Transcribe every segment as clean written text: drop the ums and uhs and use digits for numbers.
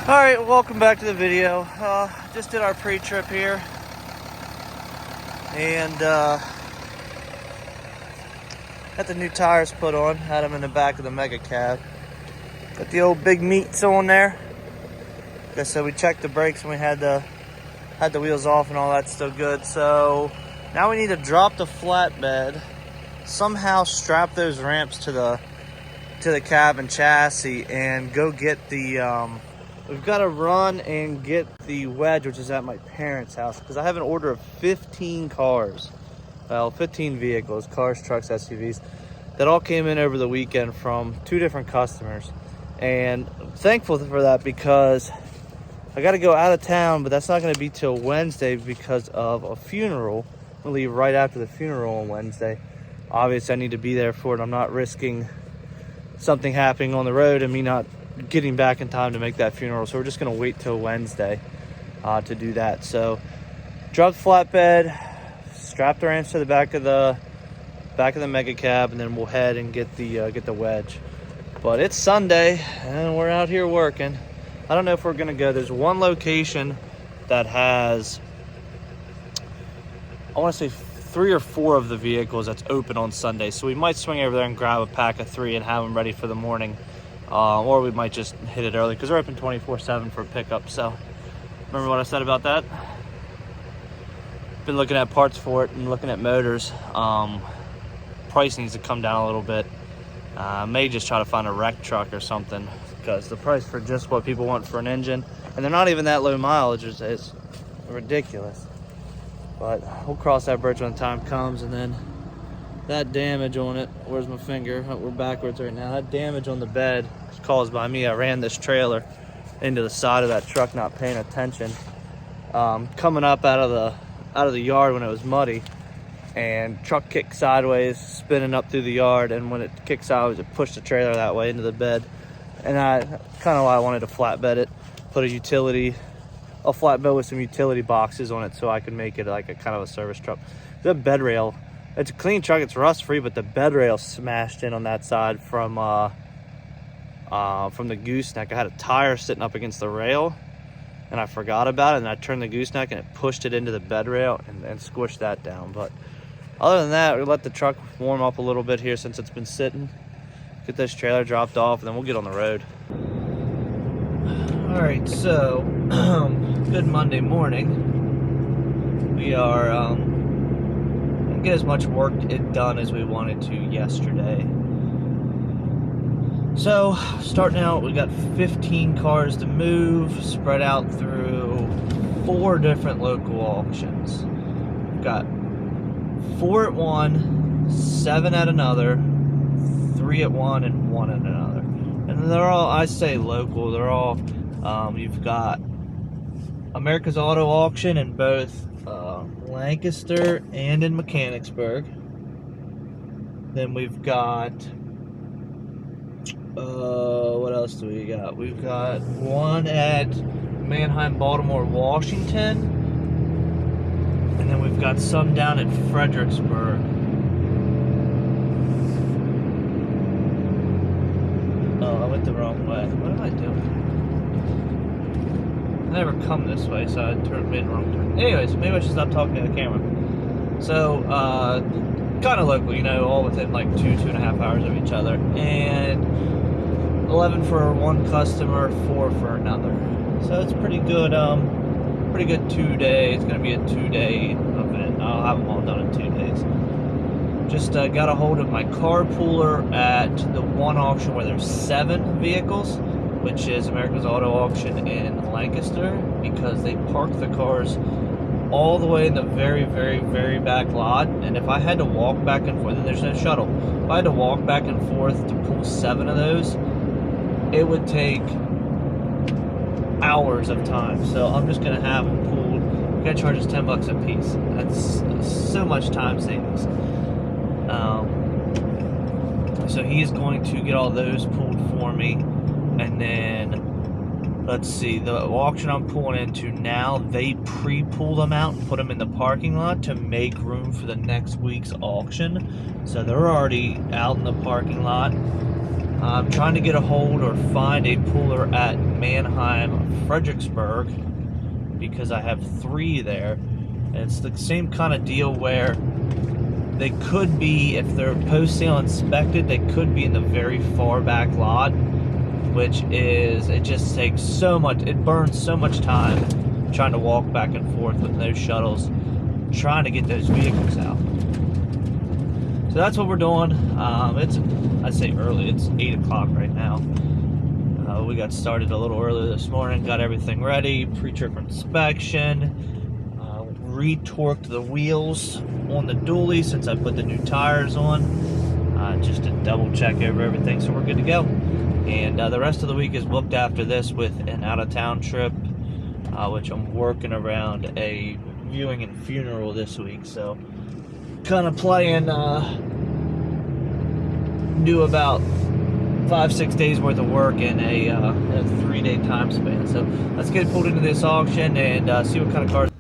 Alright, welcome back to the video. Just did our pre-trip here. And got the new tires put on. Had them in the back of the mega cab. Got the old big meats on there. Like I said, we checked the brakes when we had the wheels off and all that's still good. So now we need to drop the flatbed, somehow strap those ramps to the cab and chassis, and go get the we've got to run and get the wedge, which is at my parents' house, because I have an order of 15 cars. Well, 15 vehicles, cars, trucks, SUVs, that all came in over the weekend from 2 different customers. And I'm thankful for that because I got to go out of town, but that's not going to be till Wednesday because of a funeral. I'll leave right after the funeral on Wednesday. Obviously, I need to be there for it. I'm not risking something happening on the road and me not getting back in time to make that funeral. So we're just going to wait till Wednesday to do that. So drop the flatbed, strap the ramps to the back of the mega cab, and then we'll head and get the wedge. But it's Sunday and we're out here working. I don't know if we're going to go. There's one location that has, I want to say 3 or 4 of the vehicles that's open on Sunday. So we might swing over there and grab a pack of 3 and have them ready for the morning. Or we might just hit it early because they're open 24/7 for pickup. So remember what I said about that? Been looking at parts for it and looking at motors. Price needs to come down a little bit. May just try to find a wrecked truck or something, because the price for just what people want for an engine, and they're not even that low mileage, is ridiculous. But we'll cross that bridge when the time comes. And then that damage on it, where's my finger? Oh, we're backwards right now. That damage on the bed was caused by me. I ran this trailer into the side of that truck, not paying attention. Coming up out of the yard when it was muddy, and truck kicked sideways, spinning up through the yard, and when it kicked sideways, it pushed the trailer that way into the bed. And I kind of why I wanted to flatbed it, put a flatbed with some utility boxes on it so I could make it like a kind of a service truck. The bed rail, it's a clean truck, it's rust free, but the bed rail smashed in on that side from the gooseneck. I had a tire sitting up against the rail and I forgot about it, and I turned the gooseneck and it pushed it into the bed rail and squished that down. But other than that, we let the truck warm up a little bit here since it's been sitting. Get this trailer dropped off and then we'll get on the road. All right, so good Monday morning. We are didn't get as much work done as we wanted to yesterday. So starting out, we got 15 cars to move, spread out through 4 different local auctions. We've got 4 at one, 7 at another, 3 at one, and 1 at another. And they're all, I say local, they're all, you've got America's Auto Auction in both Lancaster and in Mechanicsburg. Then we've got, what else do we got? We've got one at Manheim, Baltimore, Washington. And then we've got some down at Fredericksburg. Oh, I went the wrong way. What am I doing? I never come this way, so I made the wrong turn. Anyways, maybe I should stop talking to the camera. So, kind of local, you know, all within like 2.5 hours of each other. And 11 for one customer, 4 for another. So it's pretty good 2 days. It's going to be a 2-day event. I'll have them all done in 2 days. Just got a hold of my carpooler at the one auction where there's 7 vehicles, which is America's Auto Auction in Lancaster, because they park the cars all the way in the very, very, very back lot. And if I had to walk back and forth, and there's no shuttle, if I had to walk back and forth to pull 7 of those, it would take hours of time. So I'm just gonna have them pulled. You gotta charge us $10 a piece. That's so much time savings. So he's going to get all those pulled for me, and then let's see, the auction I'm pulling into now, they pre-pull them out and put them in the parking lot to make room for the next week's auction. So they're already out in the parking lot. I'm trying to get a hold or find a puller at Mannheim, Fredericksburg, because I have 3 there. And it's the same kind of deal where they could be, if they're post-sale inspected, they could be in the very far back lot, which is, it just takes so much, it burns so much time trying to walk back and forth with no shuttles, trying to get those vehicles out. So that's what we're doing. It's, I say early, it's 8 o'clock right now. We got started a little earlier this morning, got everything ready, pre-trip inspection, retorqued the wheels on the dually since I put the new tires on, just to double check over everything, so we're good to go. And the rest of the week is booked after this with an out-of-town trip, which I'm working around a viewing and funeral this week, so kind of playing, do about 5-6 days worth of work in a 3-day time span. So let's get pulled into this auction and see what kind of cars.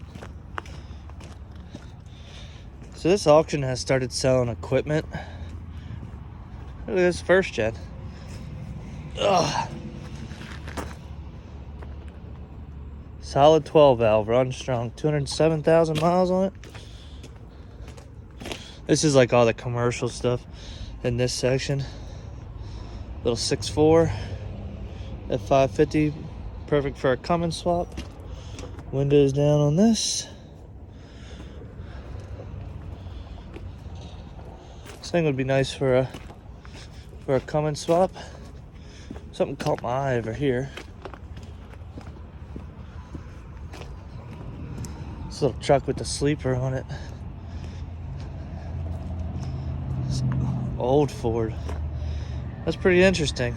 So this auction has started selling equipment. Look at this first gen. Ugh. Solid 12 valve, run strong, 207,000 miles on it. This is like all the commercial stuff in this section. Little 6.4 F550, perfect for a Cummins swap. Windows down on this. This thing would be nice for a Cummins swap. Something caught my eye over here. This little truck with the sleeper on it. It's old Ford. That's pretty interesting.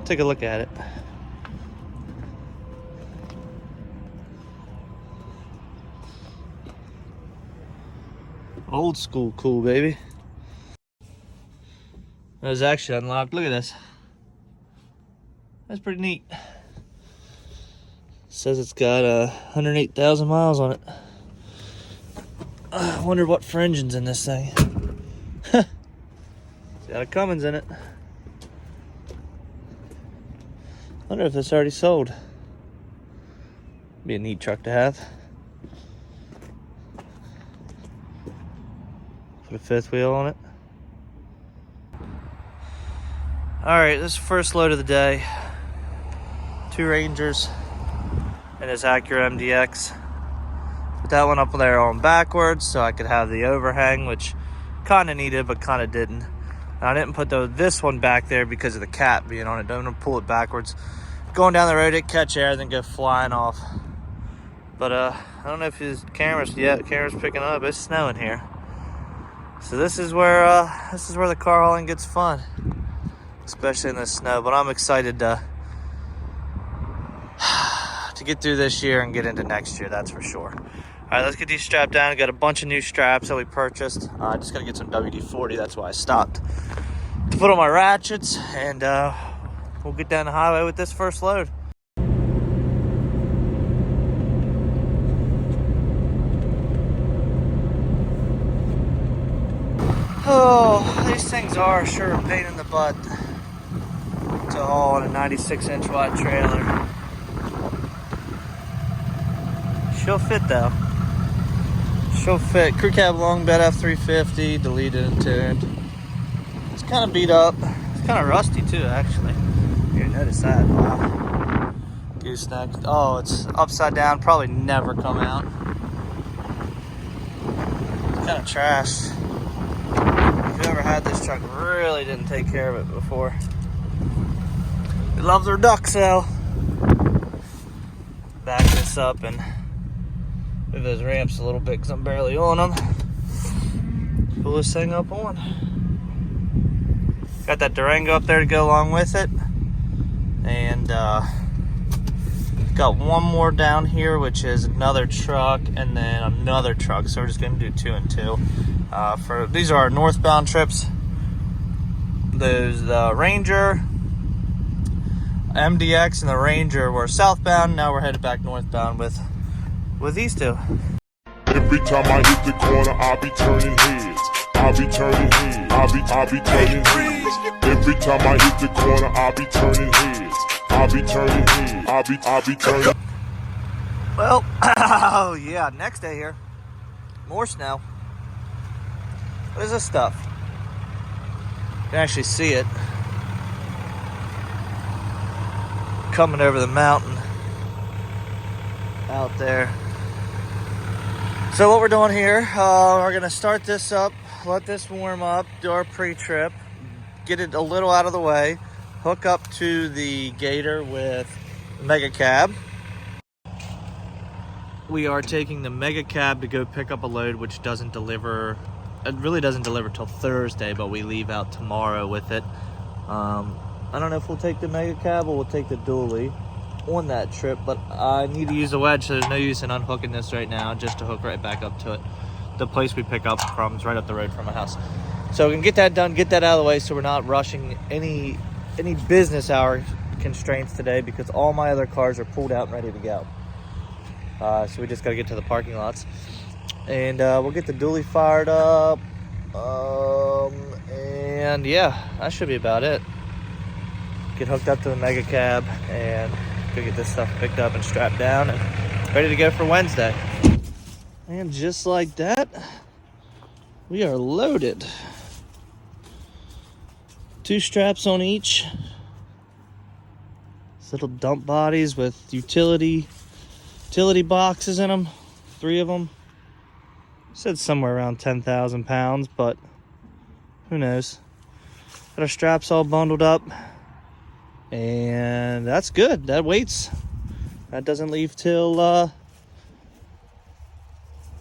Take a look at it. Old school cool, baby. It was actually unlocked. Look at this. That's pretty neat. It says it's got 108,000 miles on it. I wonder what for engine's in this thing. It's got a Cummins in it. Wonder if it's already sold. Be a neat truck to have. Put a 5th wheel on it. Alright, this is the first load of the day. 2 Rangers and this Acura MDX. Put that one up there on backwards so I could have the overhang, which kind of needed but kind of didn't. And I didn't put this one back there because of the cap being on it. Don't want to pull it backwards. Going down the road, it catch air, then go flying off. But I don't know if his camera's picking up. It's snowing here. So this is where the car hauling gets fun, especially in the snow. But I'm excited to get through this year and get into next year, that's for sure. All right, let's get these strapped down. I got a bunch of new straps that we purchased. I just gotta get some WD-40. That's why I stopped to put on my ratchets, and we'll get down the highway with this first load. Oh, these things are sure a pain in the butt to haul on a 96-inch wide trailer. She'll fit though. She'll fit. Crew cab long bed F350, deleted and tuned. It's kind of beat up. It's kind of rusty too, actually. You notice that? Wow. Gooseneck. Oh, it's upside down. Probably never come out. It's kind of trash. Whoever had this truck really didn't take care of it before. They love their ducks though. Back this up and move those ramps a little bit because I'm barely on them. Pull this thing up on. Got that Durango up there to go along with it. And got one more down here, which is another truck and then another truck. So we're just going to do 2 and 2. These are our northbound trips. There's the Ranger, MDX, and the Ranger were southbound. Now we're headed back northbound with these two. Every time I hit the corner, I'll be turning heads. I be turning heads. I be turning heads. Every time I hit the corner, I be turning heads. I be turning heads. I be turning. Well, oh yeah, next day here. More snow. What is this stuff? You can actually see it coming over the mountain out there. So what we're doing here, we're gonna start this up, let this warm up, do our pre-trip, get it a little out of the way, hook up to the Gator with the Mega Cab. We are taking the Mega Cab to go pick up a load which doesn't deliver, it really doesn't deliver till Thursday, but we leave out tomorrow with it. I don't know if we'll take the Mega Cab or we'll take the dually on that trip, but I need to use a wedge, so there's no use in unhooking this right now just to hook right back up to it. The place we pick up from is right up the road from my house. So we can get that done, get that out of the way so we're not rushing any business hour constraints today, because all my other cars are pulled out and ready to go. So we just got to get to the parking lots. And we'll get the dually fired up. And yeah, that should be about it. Get hooked up to the Mega Cab and go get this stuff picked up and strapped down and ready to go for Wednesday. And just like that, we are loaded. 2 straps on each. These little dump bodies with utility boxes in them. 3 of them. Said somewhere around 10,000 pounds, but who knows. Got our straps all bundled up. And that's good. That waits. That doesn't leave till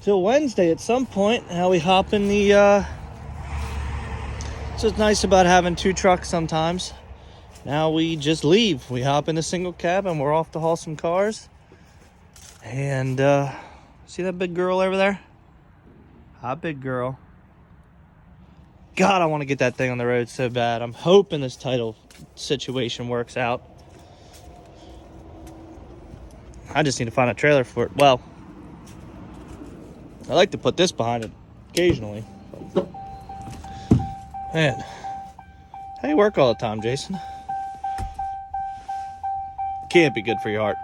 Wednesday at some point. Now we hop in the it's what's nice about having 2 trucks sometimes. Now we just leave. We hop in a single cab and we're off to haul some cars. And see that big girl over there? Hi, big girl. God, I want to get that thing on the road so bad. I'm hoping this title situation works out. I just need to find a trailer for it. Well, I like to put this behind it occasionally. Man, how you work all the time, Jason? Can't be good for your heart.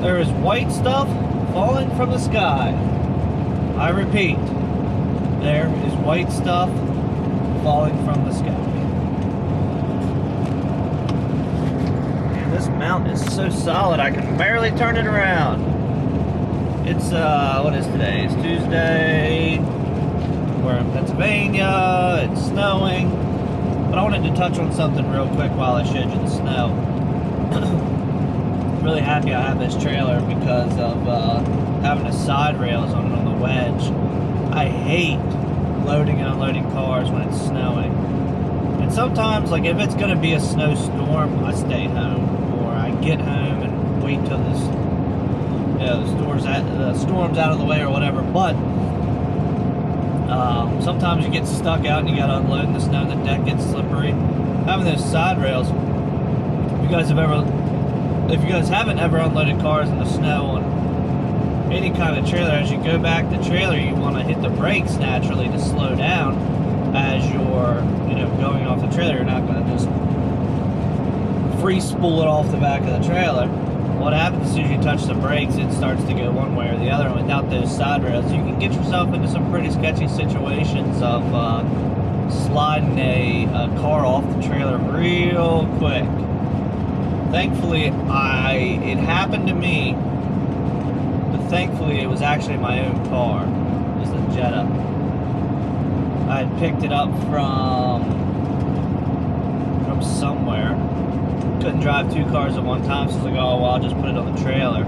There is white stuff falling from the sky. I repeat, there is white stuff falling from the sky. Man, this mountain is so solid I can barely turn it around. It's what is today? It's Tuesday. We're in Pennsylvania. It's snowing. But I wanted to touch on something real quick while I showed you the snow. I'm really happy I have this trailer because of having the side rails on it on the wedge. I hate loading and unloading cars when it's snowing. And sometimes, like if it's gonna be a snowstorm, I stay home, or I get home and wait till this, the storm's out of the way or whatever. But sometimes you get stuck out and you gotta unload in the snow and the deck gets slippery. Having those side rails, if you guys haven't ever unloaded cars in the snow on any kind of trailer, as you go back the trailer, you want to hit the brakes naturally to slow down as you're, going off the trailer. You're not going to just free spool it off the back of the trailer. What happens is you touch the brakes, it starts to go one way or the other, and without those side rails, you can get yourself into some pretty sketchy situations of sliding a car off the trailer real quick. Thankfully, it happened to me, but thankfully it was actually my own car. It was the Jetta. I had picked it up from somewhere. Couldn't drive 2 cars at one time, so I was like, oh, well, I'll just put it on the trailer.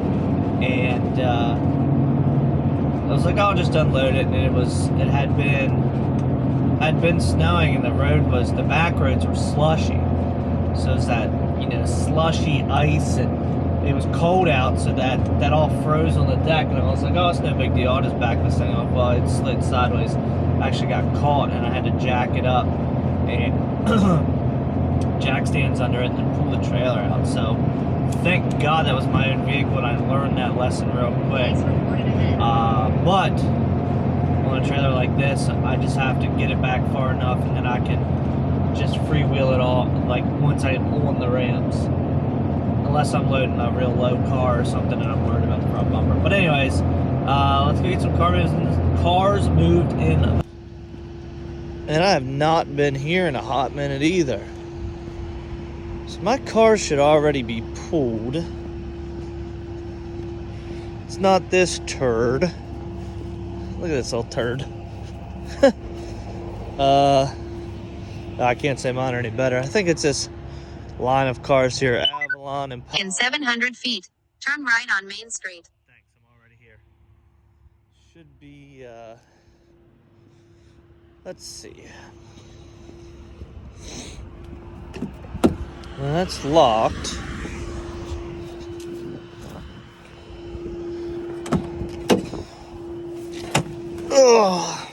And I was like, oh, I'll just unload it. And it had been snowing, and the back roads were slushy. So it's that, slushy ice, and it was cold out, so that all froze on the deck. And I was like, oh, it's no big deal, I'll just back this thing off. Well, it slid sideways, actually got caught, and I had to jack it up and jack stands under it and then pull the trailer out. So thank God that was my own vehicle and I learned that lesson real quick. But on a trailer like this, I just have to get it back far enough, and then I can just freewheel it all, like once I'm on the ramps. Unless I'm loading a real low car or something and I'm worried about the front bumper. But anyways, let's go get some cars moved in. And I have not been here in a hot minute either. So my car should already be pulled. It's not this turd. Look at this little turd. I can't say mine are any better. I think it's this line of cars here. Avalon and... In 700 feet, turn right on Main Street. Thanks, I'm already here. Should be, let's see. Well, that's locked. Oh,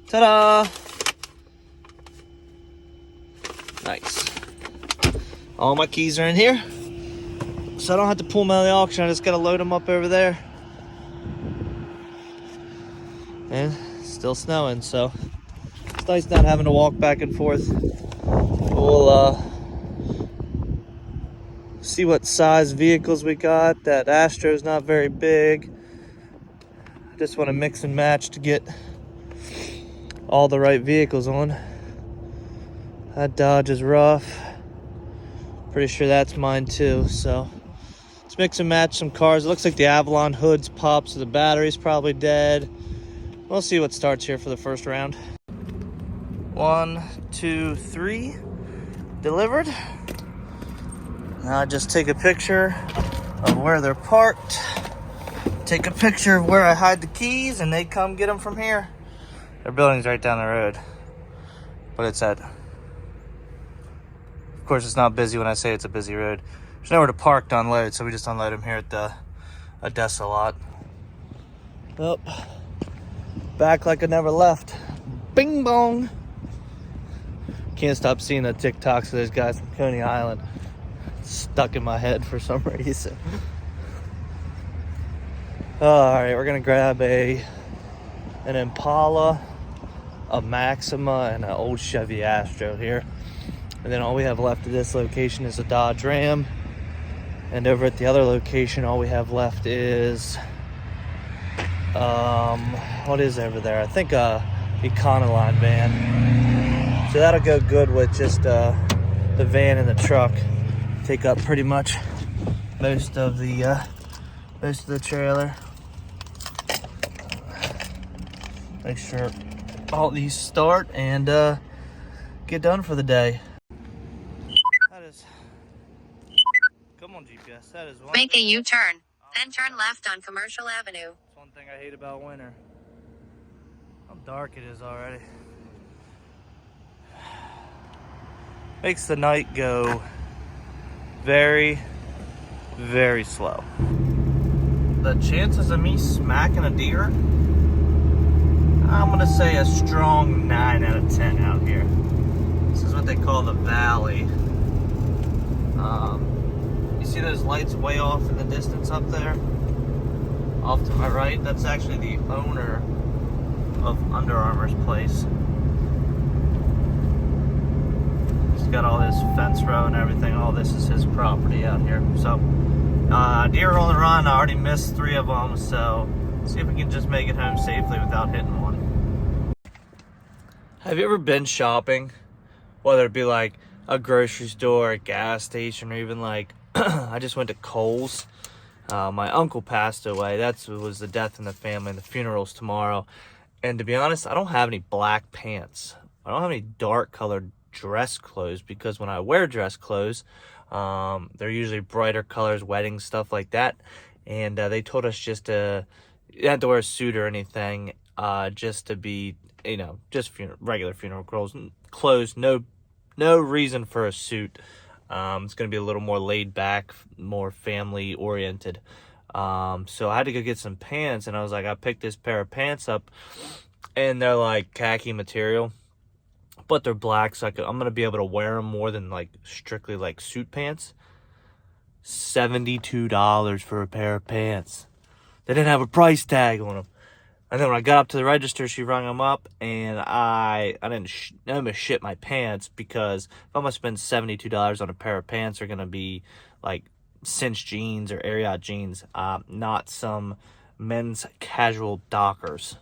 ta-da! Nice. All my keys are in here, so I don't have to pull them out of the auction. I just gotta load them up over there. And it's still snowing, so it's nice not having to walk back and forth. We'll see what size vehicles we got. That Astro's not very big. I just want to mix and match to get all the right vehicles on. That Dodge is rough. Pretty sure that's mine too, so let's mix and match some cars. It looks like the Avalon hood's popped, so the battery's probably dead. We'll see what starts here for the first round. 1, 2, 3, delivered. Now I just take a picture of where they're parked, take a picture of where I hide the keys, and they come get them from here. Their building's right down the road, but it's at... Of course, it's not busy when I say it's a busy road. There's nowhere to park to unload, so we just unload them here at the Odessa lot. Oh, back like I never left. Bing bong. Can't stop seeing the TikToks of those guys from Coney Island. It's stuck in my head for some reason. All right, we're gonna grab an Impala, a Maxima, and an old Chevy Astro here. And then all we have left at this location is a Dodge Ram. And over at the other location, all we have left is, what is over there? I think a Econoline van. So that'll go good with just the van and the truck. Take up pretty much most of the trailer. Make sure all these start and get done for the day. Come on, GPS. That is one. Make a U-turn, then turn left on Commercial Avenue. That's one thing I hate about winter. How dark it is already. Makes the night go very, very slow. The chances of me smacking a deer, I'm gonna say a strong 9 out of 10 out here. This is what they call the valley. You see those lights way off in the distance up there? Off to my right, that's actually the owner of Under Armour's place. He's got all this fence row and everything. All this is his property out here. So, deer on the run. I already missed 3 of them, so see if we can just make it home safely without hitting one. Have you ever been shopping? Whether it be like a grocery store, a gas station, or even like I just went to Kohl's. My uncle passed away. That was the death in the family, and the funeral's tomorrow. And to be honest, I don't have any black pants. I don't have any dark colored dress clothes, because when I wear dress clothes, they're usually brighter colors, weddings, stuff like that. And they told us just to, you don't have to wear a suit or anything, just to be, just regular funeral clothes. No reason for a suit. It's going to be a little more laid back, more family oriented. So I had to go get some pants, and I was like, I picked this pair of pants up, and they're like khaki material, but they're black, so I'm going to be able to wear them more than like strictly like suit pants. $72 for a pair of pants. They didn't have a price tag on them. And then when I got up to the register, she rung them up, and I almost shit my pants, because if I'm gonna spend $72 on a pair of pants, they're gonna be like cinched jeans or Ariat jeans, not some men's casual Dockers.